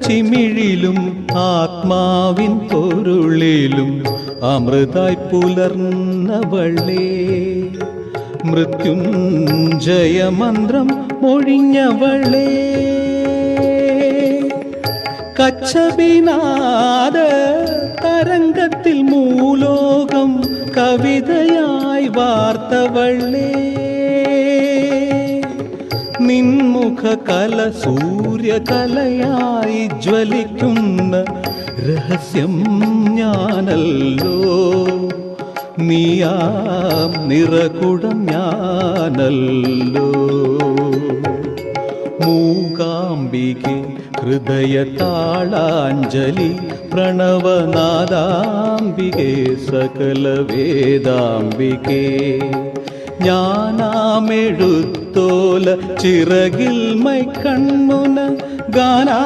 ചിമിഴിലും ആത്മാവിൻ പൊരുളിലും അമൃതായി പുലർന്നവളേ, മൃത്യുഞ്ജയമന്ത്രം മൊഴിഞ്ഞവളേ, കച്ചപിനാദ തരംഗത്തിൽ മൂലോകം കവിതയായി വാർത്തവളേ, നിൻമുഖ കല സൂര്യകലയായി ജ്വലിക്കുന്ന രഹസ്യം ഞാനല്ലോ, നീയാം നിറകുടം ഞാനല്ലോ. മൂകാംബികെ ഹൃദയതാളാഞ്ജലി, പ്രണവനാദാംബികെ സകല വേദാംബികെ, ഞാനാമെഴുത്തോല ചിറകിൽ മൈ കൺമുന ഗാനാ